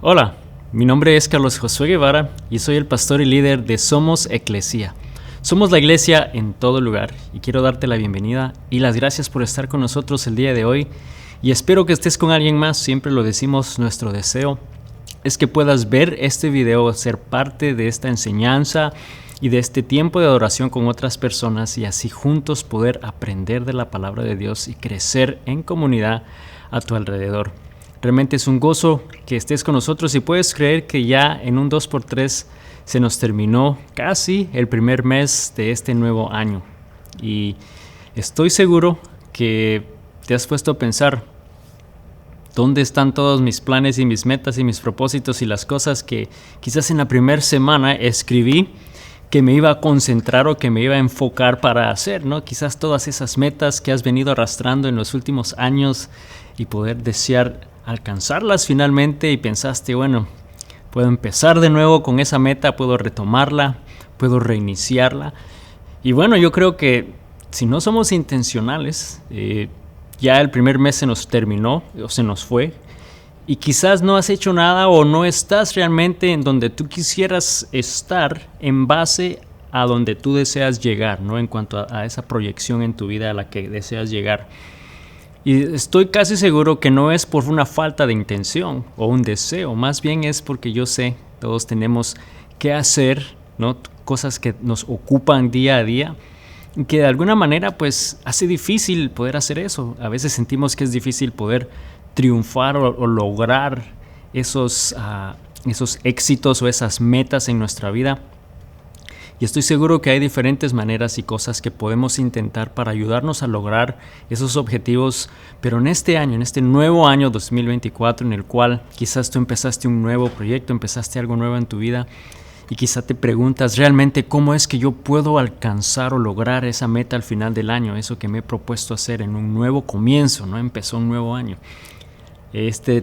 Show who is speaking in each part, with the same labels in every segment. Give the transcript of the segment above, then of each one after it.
Speaker 1: Hola, mi nombre es Carlos Josué Guevara y soy el pastor y líder de Somos Eclesia. Somos la iglesia en todo lugar y quiero darte la bienvenida y las gracias por estar con nosotros el día de hoy y espero que estés con alguien más. Siempre lo decimos, nuestro deseo es que puedas ver este video, ser parte de esta enseñanza y de este tiempo de adoración con otras personas y así juntos poder aprender de la palabra de Dios y crecer en comunidad a tu alrededor. Realmente es un gozo que estés con nosotros y puedes creer que ya en un 2x3 se nos terminó casi el primer mes de este nuevo año. Y estoy seguro que te has puesto a pensar, ¿dónde están todos mis planes y mis metas y mis propósitos y las cosas que quizás en la primera semana escribí que me iba a concentrar o que me iba a enfocar para hacer, ¿no? Quizás todas esas metas que has venido arrastrando en los últimos años y poder desear alcanzarlas finalmente y pensaste, bueno, puedo empezar de nuevo con esa meta, puedo retomarla, puedo reiniciarla. Y bueno, yo creo que si no somos intencionales, ya el primer mes se nos terminó o se nos fue y quizás no has hecho nada o no estás realmente en donde tú quisieras estar en base a donde tú deseas llegar, ¿no? En cuanto a esa proyección en tu vida a la que deseas llegar. Y estoy casi seguro que no es por una falta de intención o un deseo, más bien es porque yo sé, todos tenemos que hacer, ¿no? Cosas que nos ocupan día a día, y que de alguna manera pues hace difícil poder hacer eso. A veces sentimos que es difícil poder triunfar o lograr esos éxitos o esas metas en nuestra vida. Y estoy seguro que hay diferentes maneras y cosas que podemos intentar para ayudarnos a lograr esos objetivos, pero en este año, en este nuevo año 2024, en el cual quizás tú empezaste un nuevo proyecto, empezaste algo nuevo en tu vida y quizás te preguntas realmente cómo es que yo puedo alcanzar o lograr esa meta al final del año, eso que me he propuesto hacer en un nuevo comienzo, ¿no? Empezó un nuevo año.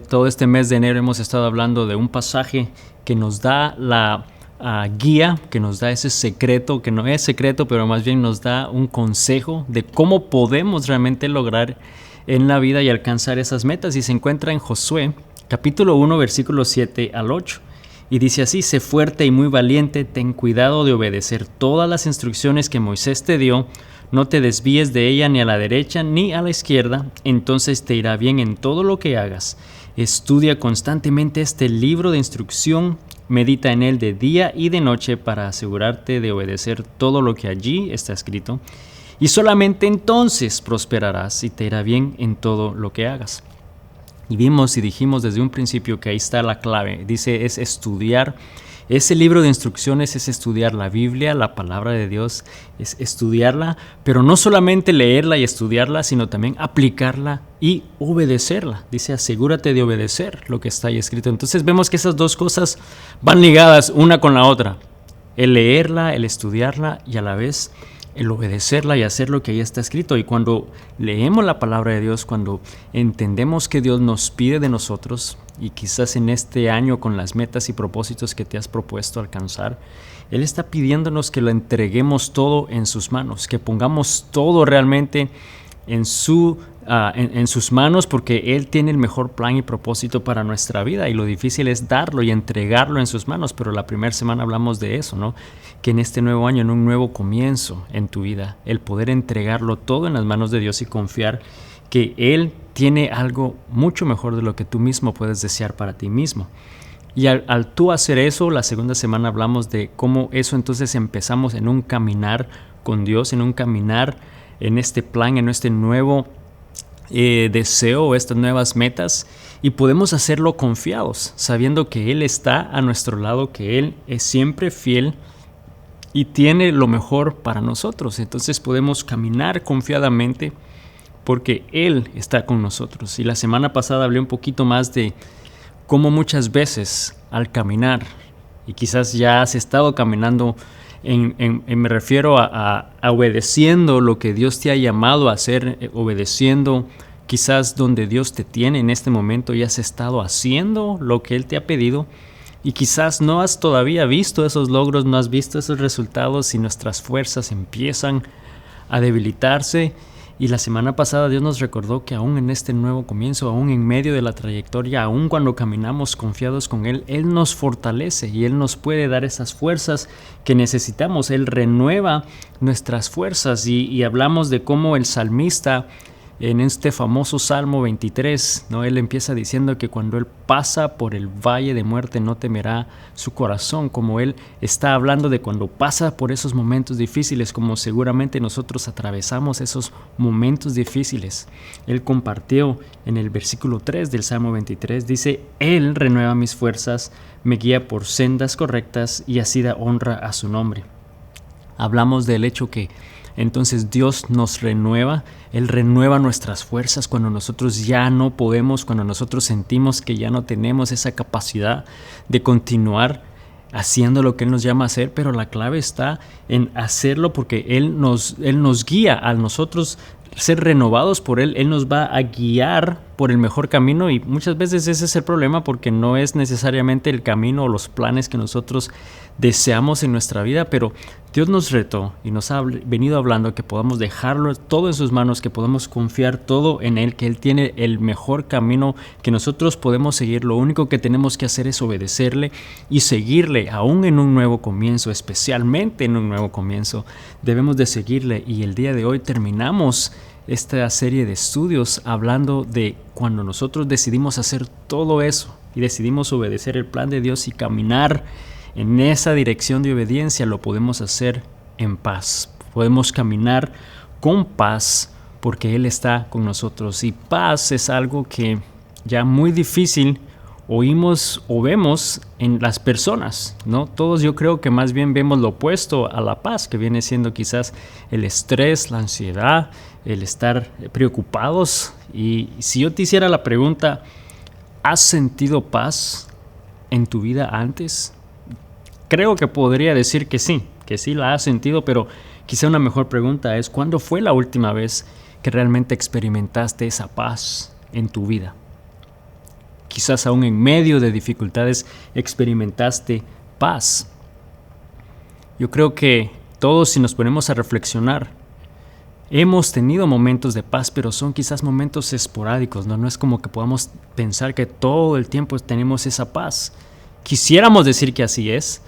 Speaker 1: Todo este mes de enero hemos estado hablando de un pasaje que nos da la guía, que nos da ese secreto, que no es secreto, pero más bien nos da un consejo de cómo podemos realmente lograr en la vida y alcanzar esas metas. Y se encuentra en Josué, capítulo 1, versículos 7 al 8. Y dice así: sé fuerte y muy valiente, ten cuidado de obedecer todas las instrucciones que Moisés te dio, no te desvíes de ella ni a la derecha ni a la izquierda, entonces te irá bien en todo lo que hagas. Estudia constantemente este libro de instrucción, medita en él de día y de noche para asegurarte de obedecer todo lo que allí está escrito, y solamente entonces prosperarás y te irá bien en todo lo que hagas. Y vimos y dijimos desde un principio que ahí está la clave. Dice, es estudiar. Ese libro de instrucciones es estudiar la Biblia, la palabra de Dios, es estudiarla, pero no solamente leerla y estudiarla, sino también aplicarla y obedecerla. Dice, asegúrate de obedecer lo que está ahí escrito. Entonces vemos que esas dos cosas van ligadas una con la otra. El leerla, el estudiarla y a la vez el obedecerla y hacer lo que ahí está escrito. Y cuando leemos la palabra de Dios, cuando entendemos que Dios nos pide de nosotros, y quizás en este año con las metas y propósitos que te has propuesto alcanzar, Él está pidiéndonos que lo entreguemos todo en sus manos, que pongamos todo realmente en sus manos, porque Él tiene el mejor plan y propósito para nuestra vida y lo difícil es darlo y entregarlo en sus manos. Pero la primera semana hablamos de eso, ¿no? Que en este nuevo año, en un nuevo comienzo en tu vida, el poder entregarlo todo en las manos de Dios y confiar que Él tiene algo mucho mejor de lo que tú mismo puedes desear para ti mismo. Y al tú hacer eso, la segunda semana hablamos de cómo eso entonces empezamos en un caminar con Dios, en un caminar en este plan, en este nuevo deseo, estas nuevas metas, y podemos hacerlo confiados, sabiendo que Él está a nuestro lado, que Él es siempre fiel y tiene lo mejor para nosotros. Entonces podemos caminar confiadamente porque Él está con nosotros. Y la semana pasada hablé un poquito más de cómo muchas veces al caminar, y quizás ya has estado caminando, me refiero a obedeciendo lo que Dios te ha llamado a hacer, obedeciendo quizás donde Dios te tiene en este momento, y has estado haciendo lo que Él te ha pedido, y quizás no has todavía visto esos logros, no has visto esos resultados, y nuestras fuerzas empiezan a debilitarse. Y la semana pasada Dios nos recordó que aún en este nuevo comienzo, aún en medio de la trayectoria, aún cuando caminamos confiados con Él, Él nos fortalece y Él nos puede dar esas fuerzas que necesitamos. Él renueva nuestras fuerzas y hablamos de cómo el salmista en este famoso Salmo 23, ¿no? Él empieza diciendo que cuando Él pasa por el valle de muerte no temerá su corazón, como Él está hablando de cuando pasa por esos momentos difíciles, como seguramente nosotros atravesamos esos momentos difíciles. Él compartió en el versículo 3 del Salmo 23, dice: Él renueva mis fuerzas, me guía por sendas correctas y así da honra a su nombre. Hablamos del hecho que entonces Dios nos renueva, Él renueva nuestras fuerzas cuando nosotros ya no podemos, cuando nosotros sentimos que ya no tenemos esa capacidad de continuar haciendo lo que Él nos llama a hacer, pero la clave está en hacerlo porque Él nos guía a nosotros ser renovados por Él. Él nos va a guiar por el mejor camino y muchas veces ese es el problema porque no es necesariamente el camino o los planes que nosotros deseamos en nuestra vida, pero Dios nos retó y nos ha venido hablando que podamos dejarlo todo en sus manos, que podamos confiar todo en Él, que Él tiene el mejor camino que nosotros podemos seguir. Lo único que tenemos que hacer es obedecerle y seguirle, aún en un nuevo comienzo, especialmente en un nuevo comienzo. Debemos de seguirle y el día de hoy terminamos esta serie de estudios hablando de cuando nosotros decidimos hacer todo eso y decidimos obedecer el plan de Dios y caminar en esa dirección de obediencia, lo podemos hacer en paz. Podemos caminar con paz porque Él está con nosotros. Y paz es algo que ya muy difícil oímos o vemos en las personas, ¿no? Todos yo creo que más bien vemos lo opuesto a la paz, que viene siendo quizás el estrés, la ansiedad, el estar preocupados. Y si yo te hiciera la pregunta, ¿has sentido paz en tu vida antes? Creo que podría decir que sí la has sentido, pero quizá una mejor pregunta es: ¿cuándo fue la última vez que realmente experimentaste esa paz en tu vida? Quizás aún en medio de dificultades experimentaste paz. Yo creo que todos, si nos ponemos a reflexionar, hemos tenido momentos de paz, pero son quizás momentos esporádicos, ¿no? No es como que podamos pensar que todo el tiempo tenemos esa paz. Quisiéramos decir que así es,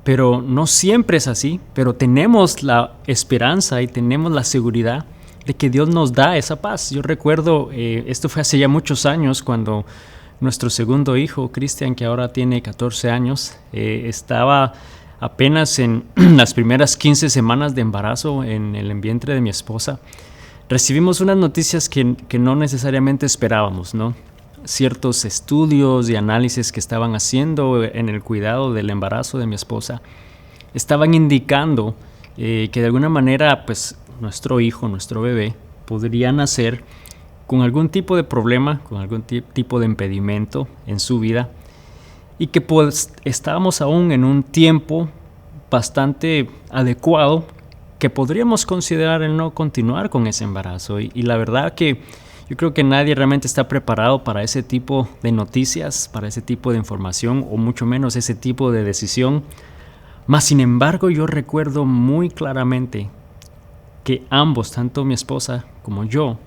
Speaker 1: pero no siempre es así. Pero tenemos la esperanza y tenemos la seguridad de que Dios nos da esa paz. Yo recuerdo, esto fue hace ya muchos años, cuando nuestro segundo hijo, Cristian, que ahora tiene 14 años, estaba apenas en las primeras 15 semanas de embarazo en el vientre de mi esposa. Recibimos unas noticias que no necesariamente esperábamos, ¿no? Ciertos estudios y análisis que estaban haciendo en el cuidado del embarazo de mi esposa estaban indicando que de alguna manera, pues, nuestro hijo, nuestro bebé, podría nacer con algún tipo de problema, con algún tipo de impedimento en su vida, y que pues estábamos aún en un tiempo bastante adecuado que podríamos considerar el no continuar con ese embarazo. Y la verdad que yo creo que nadie realmente está preparado para ese tipo de noticias, para ese tipo de información, o mucho menos ese tipo de decisión. Mas, sin embargo, yo recuerdo muy claramente que ambos, tanto mi esposa como yo,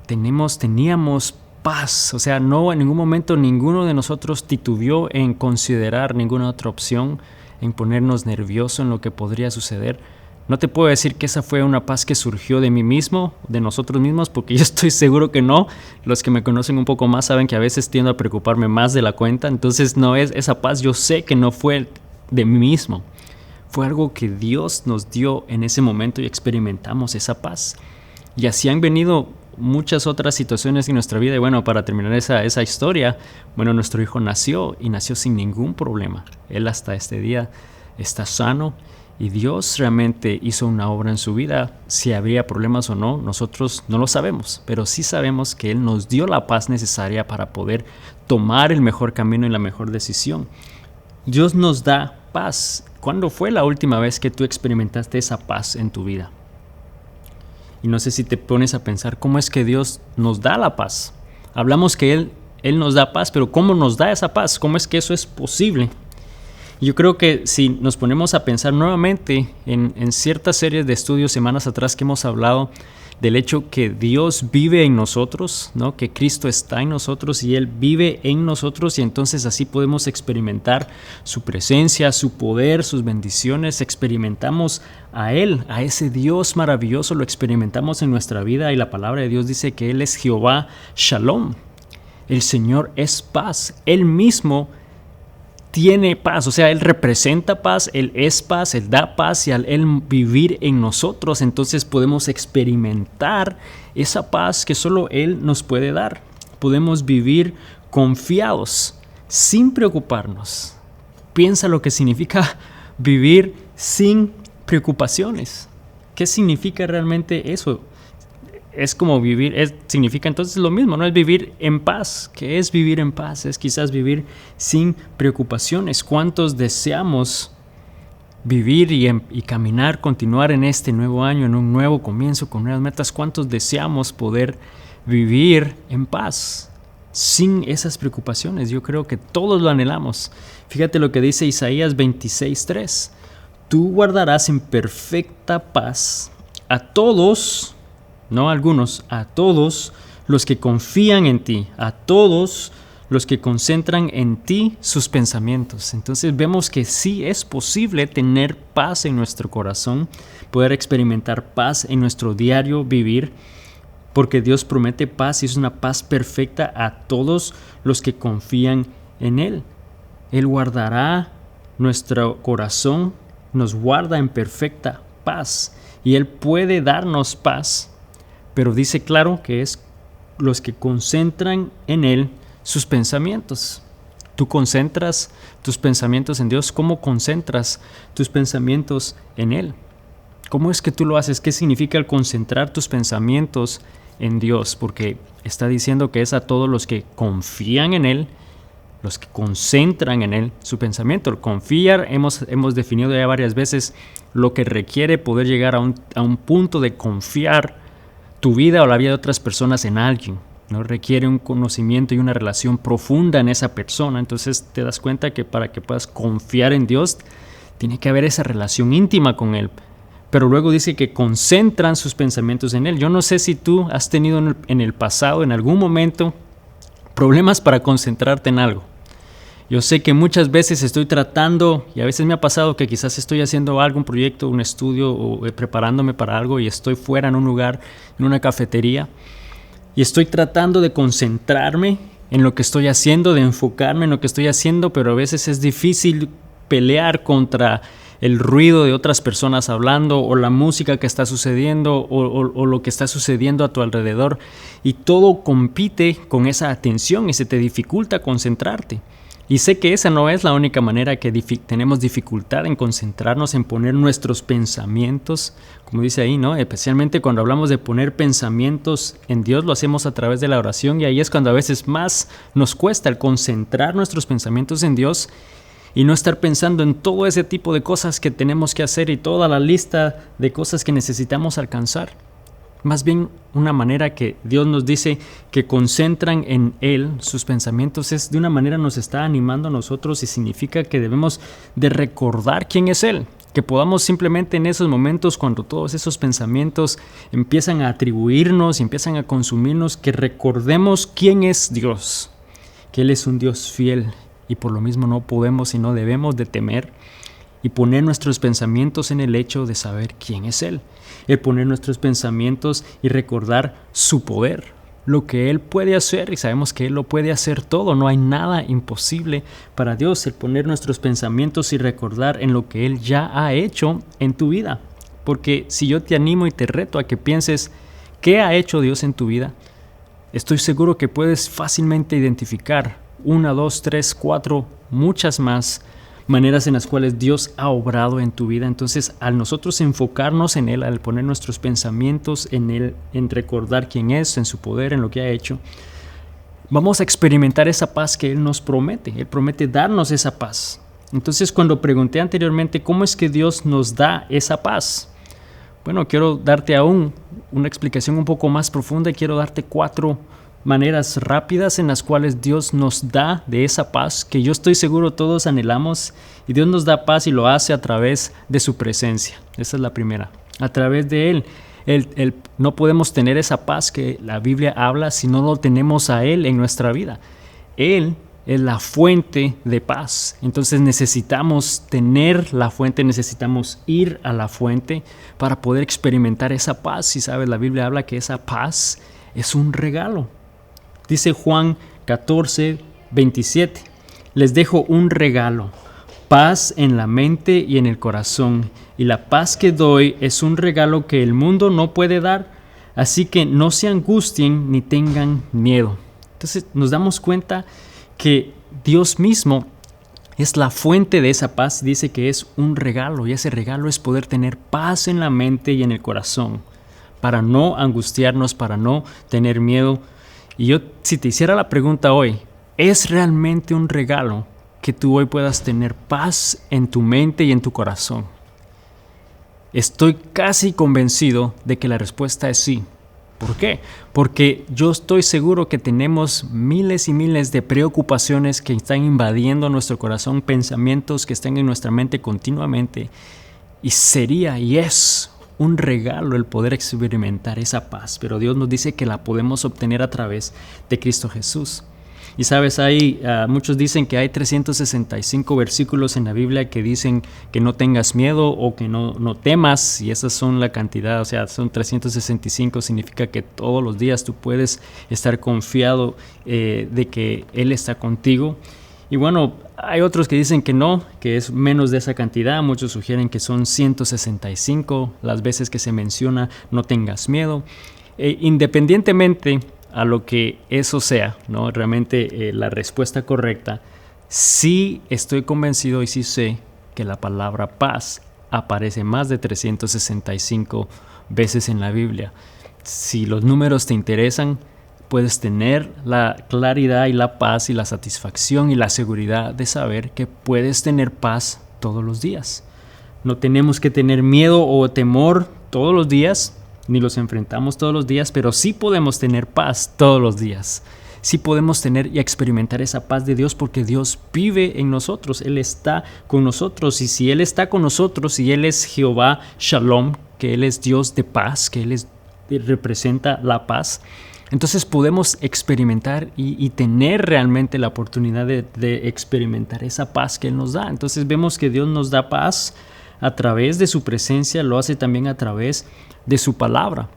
Speaker 1: teníamos paz. O sea, no en ningún momento ninguno de nosotros titubeó en considerar ninguna otra opción, en ponernos nervioso en lo que podría suceder. No te puedo decir que esa fue una paz que surgió de mí mismo, de nosotros mismos, porque yo estoy seguro que no. Los que me conocen un poco más saben que a veces tiendo a preocuparme más de la cuenta. Entonces no es esa paz, yo sé que no fue de mí mismo. Fue algo que Dios nos dio en ese momento y experimentamos esa paz. Y así han venido muchas otras situaciones en nuestra vida. Y bueno, para terminar esa historia, bueno, nuestro hijo nació y nació sin ningún problema. Él hasta este día está sano y Dios realmente hizo una obra en su vida. Si habría problemas o no, nosotros no lo sabemos, pero sí sabemos que Él nos dio la paz necesaria para poder tomar el mejor camino y la mejor decisión. Dios nos da paz. ¿Cuándo fue la última vez que tú experimentaste esa paz en tu vida? Y no sé si te pones a pensar cómo es que Dios nos da la paz. Hablamos que Él nos da paz, pero ¿cómo nos da esa paz? ¿Cómo es que eso es posible? Yo creo que si nos ponemos a pensar nuevamente en ciertas series de estudios semanas atrás que hemos hablado del hecho que Dios vive en nosotros, ¿no? Que Cristo está en nosotros y Él vive en nosotros, y entonces así podemos experimentar su presencia, su poder, sus bendiciones. Experimentamos a Él, a ese Dios maravilloso, lo experimentamos en nuestra vida, y la palabra de Dios dice que Él es Jehová Shalom. El Señor es paz. Él mismo tiene paz, o sea, Él representa paz, Él es paz, Él da paz, y al Él vivir en nosotros, entonces podemos experimentar esa paz que solo Él nos puede dar. Podemos vivir confiados, sin preocuparnos. Piensa lo que significa vivir sin preocupaciones. ¿Qué significa realmente eso? Es como vivir, significa entonces lo mismo, ¿no? Es vivir en paz. ¿Qué es vivir en paz? Es quizás vivir sin preocupaciones. ¿Cuántos deseamos vivir y caminar, continuar en este nuevo año, en un nuevo comienzo, con nuevas metas? ¿Cuántos deseamos poder vivir en paz, sin esas preocupaciones? Yo creo que todos lo anhelamos. Fíjate lo que dice Isaías 26:3. Tú guardarás en perfecta paz a todos, no a algunos, a todos los que confían en ti, a todos los que concentran en ti sus pensamientos. Entonces vemos que sí es posible tener paz en nuestro corazón, poder experimentar paz en nuestro diario vivir, porque Dios promete paz, y es una paz perfecta a todos los que confían en Él. Él guardará nuestro corazón, nos guarda en perfecta paz, y Él puede darnos paz. Pero dice claro que es los que concentran en Él sus pensamientos. Tú concentras tus pensamientos en Dios. ¿Cómo concentras tus pensamientos en Él? ¿Cómo es que tú lo haces? ¿Qué significa el concentrar tus pensamientos en Dios? Porque está diciendo que es a todos los que confían en Él, los que concentran en Él su pensamiento. El confiar, hemos definido ya varias veces lo que requiere poder llegar a un punto de confiar tu vida o la vida de otras personas en alguien, ¿no? Requiere un conocimiento y una relación profunda en esa persona. Entonces te das cuenta que para que puedas confiar en Dios, tiene que haber esa relación íntima con Él. Pero luego dice que concentran sus pensamientos en Él. Yo no sé si tú has tenido en el pasado, en algún momento, problemas para concentrarte en algo. Yo sé que muchas veces estoy tratando, y a veces me ha pasado que quizás estoy haciendo algo, un proyecto, un estudio, o preparándome para algo, y estoy fuera en un lugar, en una cafetería, y estoy tratando de concentrarme en lo que estoy haciendo, de enfocarme en lo que estoy haciendo, pero a veces es difícil pelear contra el ruido de otras personas hablando, o la música que está sucediendo, o lo que está sucediendo a tu alrededor, y todo compite con esa atención y se te dificulta concentrarte. Y sé que esa no es la única manera que tenemos dificultad en concentrarnos, en poner nuestros pensamientos, como dice ahí, ¿no? Especialmente cuando hablamos de poner pensamientos en Dios, lo hacemos a través de la oración, y ahí es cuando a veces más nos cuesta el concentrar nuestros pensamientos en Dios y no estar pensando en todo ese tipo de cosas que tenemos que hacer y toda la lista de cosas que necesitamos alcanzar. Más bien, una manera que Dios nos dice que concentran en Él sus pensamientos es de una manera nos está animando a nosotros, y significa que debemos de recordar quién es Él. Que podamos simplemente en esos momentos, cuando todos esos pensamientos empiezan a atribuirnos y empiezan a consumirnos, que recordemos quién es Dios. Que Él es un Dios fiel, y por lo mismo no podemos y no debemos de temer, y poner nuestros pensamientos en el hecho de saber quién es Él. El poner nuestros pensamientos y recordar su poder, lo que Él puede hacer, y sabemos que Él lo puede hacer todo. No hay nada imposible para Dios. El poner nuestros pensamientos y recordar en lo que Él ya ha hecho en tu vida. Porque si yo te animo y te reto a que pienses qué ha hecho Dios en tu vida, estoy seguro que puedes fácilmente identificar 1, 2, 3, 4, muchas más maneras en las cuales Dios ha obrado en tu vida. Entonces, al nosotros enfocarnos en Él, al poner nuestros pensamientos en Él, en recordar quién es, en su poder, en lo que ha hecho, vamos a experimentar esa paz que Él nos promete. Él promete darnos esa paz. Entonces, cuando pregunté anteriormente cómo es que Dios nos da esa paz, bueno, quiero darte aún una explicación un poco más profunda, y quiero darte 4 maneras rápidas en las cuales Dios nos da de esa paz que yo estoy seguro todos anhelamos. Y Dios nos da paz y lo hace a través de su presencia. Esa es la primera, a través de Él. No podemos tener esa paz que la Biblia habla si no lo tenemos a Él en nuestra vida. Él es la fuente de paz. Entonces necesitamos tener la fuente, necesitamos ir a la fuente para poder experimentar esa paz. Y sabes, la Biblia habla que esa paz es un regalo. Dice Juan 14, 27. Les dejo un regalo, paz en la mente y en el corazón. Y la paz que doy es un regalo que el mundo no puede dar. Así que no se angustien ni tengan miedo. Entonces nos damos cuenta que Dios mismo es la fuente de esa paz. Dice que es un regalo, y ese regalo es poder tener paz en la mente y en el corazón, para no angustiarnos, para no tener miedo. Y yo, si te hiciera la pregunta hoy, ¿es realmente un regalo que tú hoy puedas tener paz en tu mente y en tu corazón? Estoy casi convencido de que la respuesta es sí. ¿Por qué? Porque yo estoy seguro que tenemos miles y miles de preocupaciones que están invadiendo nuestro corazón, pensamientos que están en nuestra mente continuamente. Y sería y es un regalo el poder experimentar esa paz. Pero Dios nos dice que la podemos obtener a través de Cristo Jesús. Y sabes, muchos dicen que hay 365 versículos en la Biblia que dicen que no tengas miedo o que no temas, y esas son la cantidad, o sea, son 365, significa que todos los días tú puedes estar confiado de que Él está contigo. Y bueno, hay otros que dicen que no, que es menos de esa cantidad. Muchos sugieren que son 165 las veces que se menciona no tengas miedo. Independientemente a lo que eso sea, ¿no? Realmente la respuesta correcta, sí estoy convencido y sí sé que la palabra paz aparece más de 365 veces en la Biblia. Si los números te interesan, puedes tener la claridad y la paz y la satisfacción y la seguridad de saber que puedes tener paz todos los días. No tenemos que tener miedo o temor todos los días, ni los enfrentamos todos los días, pero sí podemos tener paz todos los días. Sí podemos tener y experimentar esa paz de Dios porque Dios vive en nosotros. Él está con nosotros, y si Él está con nosotros y Él es Jehová Shalom, que Él es Dios de paz, que Él representa la paz, entonces podemos experimentar y tener realmente la oportunidad de experimentar esa paz que Él nos da. Entonces vemos que Dios nos da paz a través de su presencia, lo hace también a través de su palabra.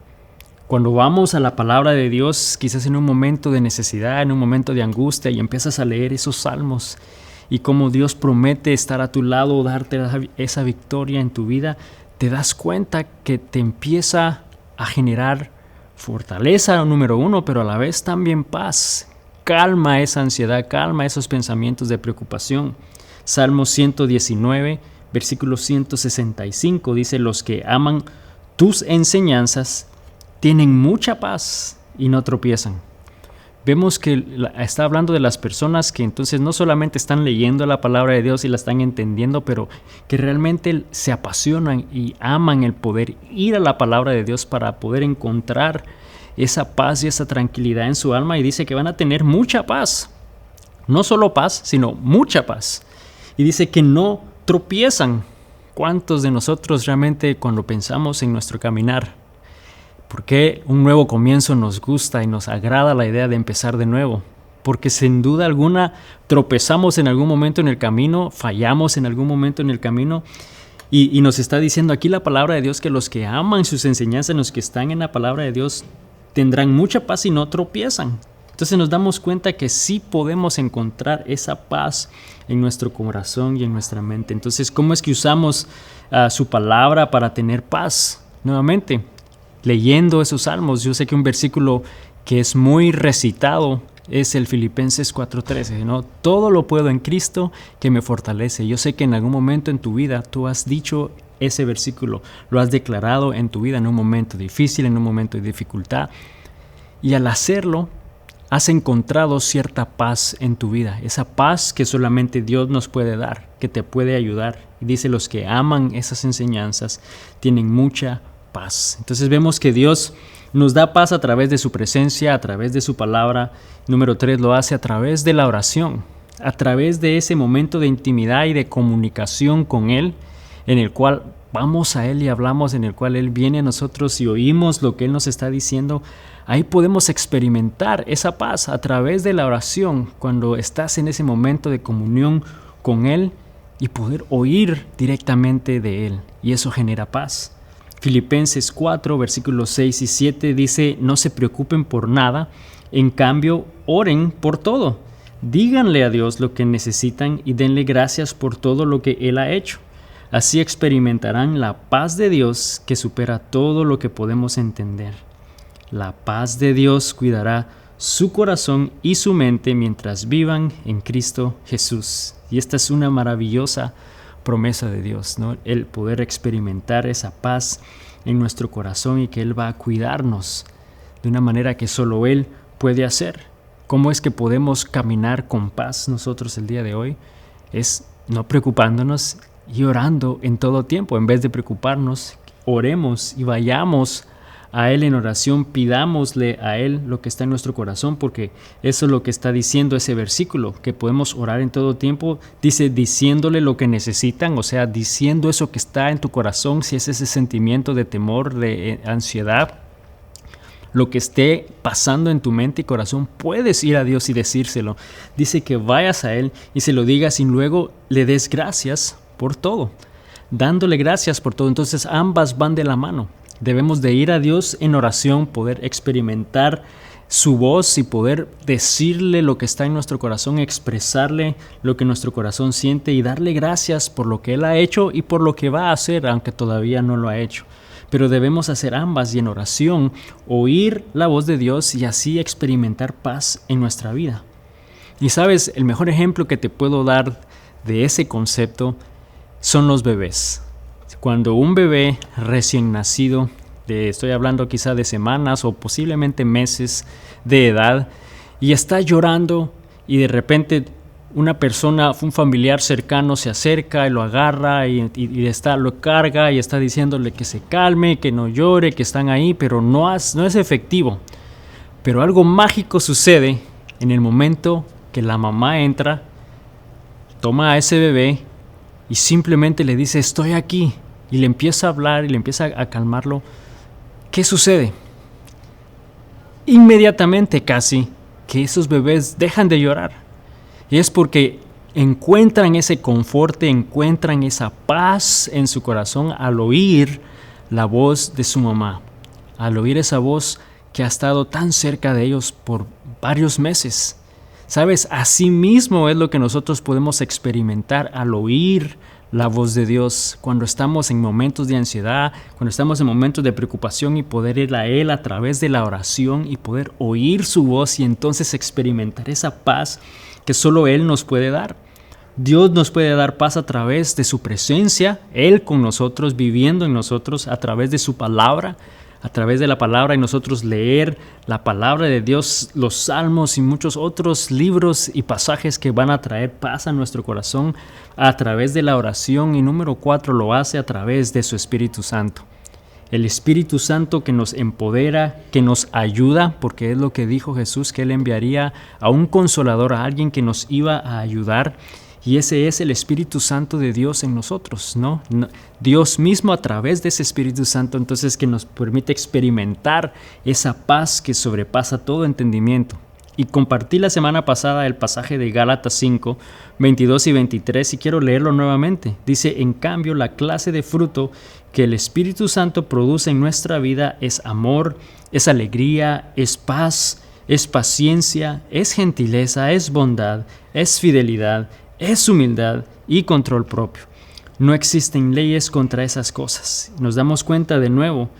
Speaker 1: Cuando vamos a la palabra de Dios, quizás en un momento de necesidad, en un momento de angustia, y empiezas a leer esos salmos y cómo Dios promete estar a tu lado, darte esa victoria en tu vida, te das cuenta que te empieza a generar fortaleza, número uno, pero a la vez también paz. Calma esa ansiedad, calma esos pensamientos de preocupación. Salmo 119, versículo 165 dice: los que aman tus enseñanzas tienen mucha paz y no tropiezan. Vemos que está hablando de las personas que entonces no solamente están leyendo la palabra de Dios y la están entendiendo, pero que realmente se apasionan y aman el poder ir a la palabra de Dios para poder encontrar esa paz y esa tranquilidad en su alma, y dice que van a tener mucha paz. No solo paz, sino mucha paz. Y dice que no tropiezan. ¿Cuántos de nosotros realmente, cuando pensamos en nuestro caminar, por qué un nuevo comienzo nos gusta y nos agrada la idea de empezar de nuevo? Porque sin duda alguna tropezamos en algún momento en el camino, fallamos en algún momento en el camino, y nos está diciendo aquí la palabra de Dios que los que aman sus enseñanzas, los que están en la palabra de Dios, tendrán mucha paz y no tropiezan. Entonces nos damos cuenta que sí podemos encontrar esa paz en nuestro corazón y en nuestra mente. Entonces, ¿cómo es que usamos su palabra para tener paz? Nuevamente, leyendo esos salmos. Yo sé que un versículo que es muy recitado es el Filipenses 4:13, ¿no? Todo lo puedo en Cristo que me fortalece. Yo sé que en algún momento en tu vida tú has dicho ese versículo, lo has declarado en tu vida en un momento difícil, en un momento de dificultad, y al hacerlo has encontrado cierta paz en tu vida, esa paz que solamente Dios nos puede dar, que te puede ayudar. Y dice: los que aman esas enseñanzas tienen mucha paz. Entonces vemos que Dios nos da paz a través de su presencia, a través de su palabra. Número 3, lo hace a través de la oración, a través de ese momento de intimidad y de comunicación con Él, en el cual vamos a Él y hablamos, en el cual Él viene a nosotros y oímos lo que Él nos está diciendo, ahí podemos experimentar esa paz a través de la oración, cuando estás en ese momento de comunión con Él y poder oír directamente de Él. Y eso genera paz. Filipenses 4, versículos 6 y 7 dice: no se preocupen por nada, en cambio oren por todo. Díganle a Dios lo que necesitan y denle gracias por todo lo que Él ha hecho. Así experimentarán la paz de Dios que supera todo lo que podemos entender. La paz de Dios cuidará su corazón y su mente mientras vivan en Cristo Jesús. Y esta es una maravillosa promesa de Dios, ¿no? El poder experimentar esa paz en nuestro corazón y que Él va a cuidarnos de una manera que solo Él puede hacer. ¿Cómo es que podemos caminar con paz nosotros el día de hoy? Es no preocupándonos y orando en todo tiempo. En vez de preocuparnos, oremos y vayamos a Él en oración, pidámosle a Él lo que está en nuestro corazón, porque eso es lo que está diciendo ese versículo, que podemos orar en todo tiempo. Dice, diciéndole lo que necesitan, o sea, diciendo eso que está en tu corazón, si es ese sentimiento de temor, de ansiedad, lo que esté pasando en tu mente y corazón, puedes ir a Dios y decírselo. Dice que vayas a Él y se lo digas y luego le des gracias por todo, dándole gracias por todo. Entonces ambas van de la mano. Debemos de ir a Dios en oración, poder experimentar su voz y poder decirle lo que está en nuestro corazón, expresarle lo que nuestro corazón siente y darle gracias por lo que Él ha hecho y por lo que va a hacer, aunque todavía no lo ha hecho. Pero debemos hacer ambas y en oración oír la voz de Dios y así experimentar paz en nuestra vida. Y sabes, el mejor ejemplo que te puedo dar de ese concepto son los bebés. Cuando un bebé recién nacido, estoy hablando quizá de semanas o posiblemente meses de edad, y está llorando y de repente una persona, un familiar cercano se acerca y lo agarra y lo carga y está diciéndole que se calme, que no llore, que están ahí, pero no es efectivo. Pero algo mágico sucede en el momento que la mamá entra, toma a ese bebé y simplemente le dice, estoy aquí. Y le empieza a hablar y le empieza a calmarlo. ¿Qué sucede? Inmediatamente casi que esos bebés dejan de llorar. Y es porque encuentran ese confort, encuentran esa paz en su corazón al oír la voz de su mamá. Al oír esa voz que ha estado tan cerca de ellos por varios meses. ¿Sabes? Así mismo es lo que nosotros podemos experimentar al oír la voz de Dios, cuando estamos en momentos de ansiedad, cuando estamos en momentos de preocupación y poder ir a Él a través de la oración y poder oír su voz y entonces experimentar esa paz que solo Él nos puede dar. Dios nos puede dar paz a través de su presencia, Él con nosotros, viviendo en nosotros, a través de su palabra, a través de la palabra y nosotros leer la palabra de Dios, los salmos y muchos otros libros y pasajes que van a traer paz a nuestro corazón a través de la oración. Y número 4, lo hace a través de su Espíritu Santo. El Espíritu Santo que nos empodera, que nos ayuda, porque es lo que dijo Jesús, que Él enviaría a un consolador, a alguien que nos iba a ayudar. Y ese es el Espíritu Santo de Dios en nosotros, ¿no? Dios mismo a través de ese Espíritu Santo, entonces, que nos permite experimentar esa paz que sobrepasa todo entendimiento. Y compartí la semana pasada el pasaje de Gálatas 5, 22 y 23, y quiero leerlo nuevamente. Dice, en cambio, la clase de fruto que el Espíritu Santo produce en nuestra vida es amor, es alegría, es paz, es paciencia, es gentileza, es bondad, es fidelidad, es humildad y control propio. No existen leyes contra esas cosas. Nos damos cuenta de nuevo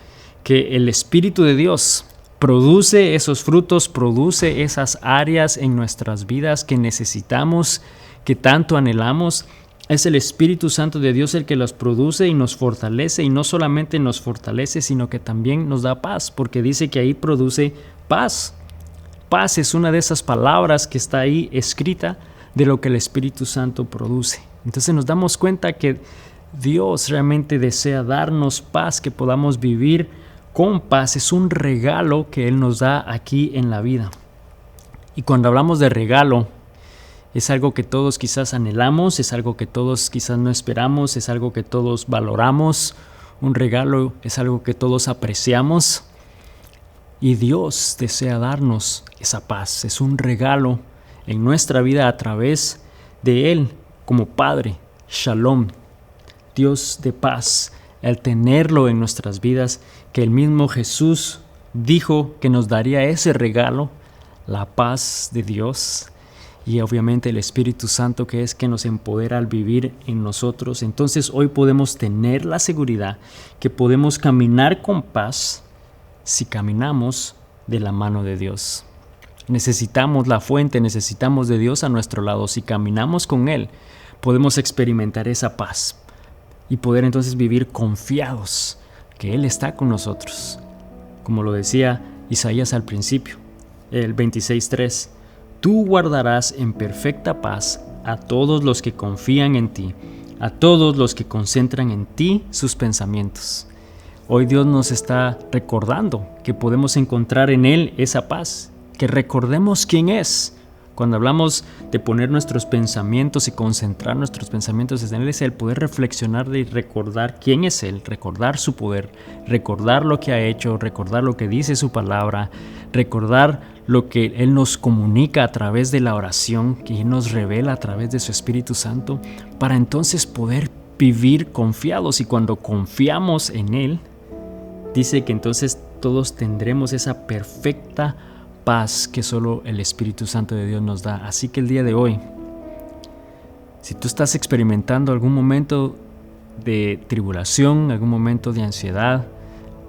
Speaker 1: que el Espíritu de Dios produce esos frutos, produce esas áreas en nuestras vidas que necesitamos, que tanto anhelamos. Es el Espíritu Santo de Dios el que los produce y nos fortalece, y no solamente nos fortalece, sino que también nos da paz, porque dice que ahí produce paz. Paz es una de esas palabras que está ahí escrita de lo que el Espíritu Santo produce. Entonces nos damos cuenta que Dios realmente desea darnos paz, que podamos vivir con paz. Es un regalo que Él nos da aquí en la vida. Y cuando hablamos de regalo, Es algo que todos quizás anhelamos, es algo que todos quizás no esperamos, es algo que todos valoramos. Un regalo es algo que todos apreciamos. Y Dios desea darnos esa paz. Es un regalo en nuestra vida a través de Él como Padre. Shalom, Dios de paz. Al tenerlo en nuestras vidas, que el mismo Jesús dijo que nos daría ese regalo, la paz de Dios. Y obviamente el Espíritu Santo, que es que nos empodera al vivir en nosotros. Entonces hoy podemos tener la seguridad que podemos caminar con paz si caminamos de la mano de Dios. Necesitamos la fuente, necesitamos de Dios a nuestro lado. Si caminamos con Él, podemos experimentar esa paz y poder entonces vivir confiados que Él está con nosotros. Como lo decía Isaías al principio, el 26:3. Tú guardarás en perfecta paz a todos los que confían en ti, a todos los que concentran en ti sus pensamientos. Hoy Dios nos está recordando que podemos encontrar en Él esa paz, que recordemos quién es. Cuando hablamos de poner nuestros pensamientos y concentrar nuestros pensamientos en Él, es el poder reflexionar y recordar quién es Él, recordar su poder, recordar lo que ha hecho, recordar lo que dice su palabra, recordar lo que Él nos comunica a través de la oración, que Él nos revela a través de su Espíritu Santo, para entonces poder vivir confiados. Y cuando confiamos en Él, dice que entonces todos tendremos esa perfecta paz que solo el Espíritu Santo de Dios nos da. Así que el día de hoy, si tú estás experimentando algún momento de tribulación, algún momento de ansiedad,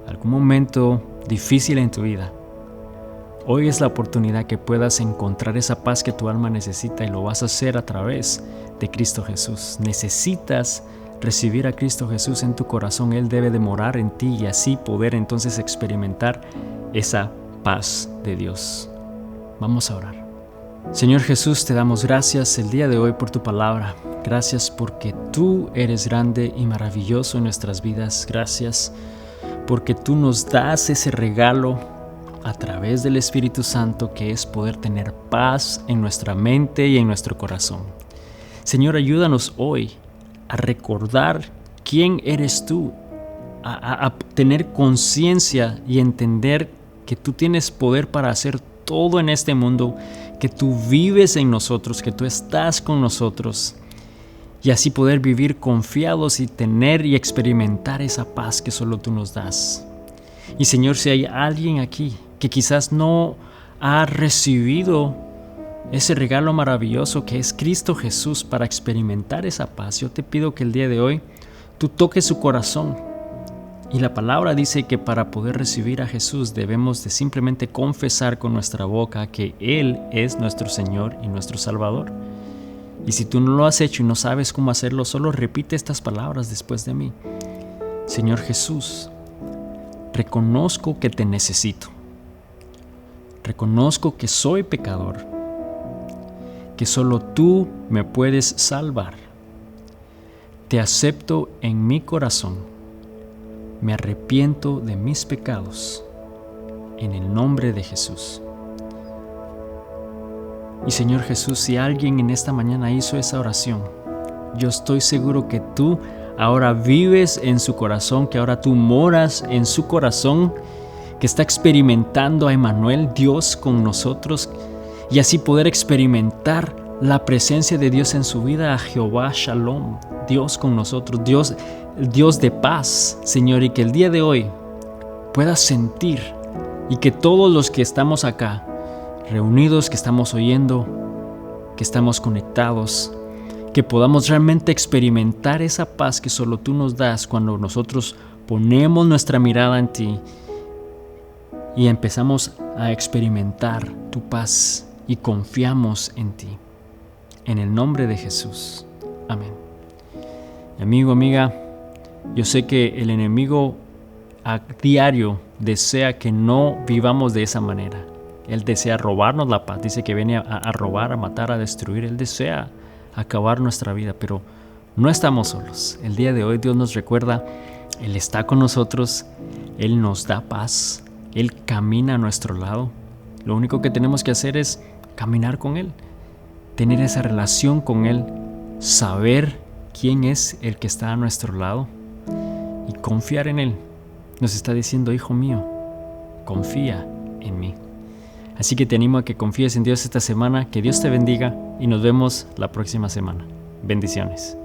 Speaker 1: algún momento difícil en tu vida, hoy es la oportunidad que puedas encontrar esa paz que tu alma necesita, y lo vas a hacer a través de Cristo Jesús. Necesitas recibir a Cristo Jesús en tu corazón. Él debe de morar en ti y así poder entonces experimentar esa paz de Dios. Vamos a orar. Señor Jesús, te damos gracias el día de hoy por tu palabra. Gracias porque tú eres grande y maravilloso en nuestras vidas. Gracias porque tú nos das ese regalo a través del Espíritu Santo, que es poder tener paz en nuestra mente y en nuestro corazón. Señor, ayúdanos hoy a recordar quién eres tú, a tener conciencia y entender que tú tienes poder para hacer todo en este mundo, que tú vives en nosotros, que tú estás con nosotros, y así poder vivir confiados y tener y experimentar esa paz que solo tú nos das. Y Señor, si hay alguien aquí que quizás no ha recibido ese regalo maravilloso que es Cristo Jesús para experimentar esa paz, yo te pido que el día de hoy tú toques su corazón. Y la palabra dice que para poder recibir a Jesús debemos de simplemente confesar con nuestra boca que Él es nuestro Señor y nuestro Salvador. Y si tú no lo has hecho y no sabes cómo hacerlo, solo repite estas palabras después de mí. Señor Jesús, reconozco que te necesito. Reconozco que soy pecador, que solo tú me puedes salvar. Te acepto en mi corazón. Me arrepiento de mis pecados, en el nombre de Jesús. Y Señor Jesús, si alguien en esta mañana hizo esa oración, yo estoy seguro que tú ahora vives en su corazón, que ahora tú moras en su corazón, que está experimentando a Emmanuel, Dios con nosotros, y así poder experimentar la presencia de Dios en su vida, a Jehová Shalom, Dios con nosotros, Dios de paz, Señor, y que el día de hoy puedas sentir, y que todos los que estamos acá, reunidos, que estamos oyendo, que estamos conectados, que podamos realmente experimentar esa paz que solo tú nos das cuando nosotros ponemos nuestra mirada en ti y empezamos a experimentar tu paz y confiamos en ti. En el nombre de Jesús. Amén. Amigo, amiga, yo sé que el enemigo a diario desea que no vivamos de esa manera. Él desea robarnos la paz. Dice que viene a robar, a matar, a destruir. Él desea acabar nuestra vida, pero no estamos solos. El día de hoy Dios nos recuerda, Él está con nosotros, Él nos da paz, Él camina a nuestro lado. Lo único que tenemos que hacer es caminar con Él. tener esa relación con Él, saber quién es el que está a nuestro lado y confiar en Él. Nos está diciendo: hijo mío, confía en mí. Así que te animo a que confíes en Dios esta semana, que Dios te bendiga y nos vemos la próxima semana. Bendiciones.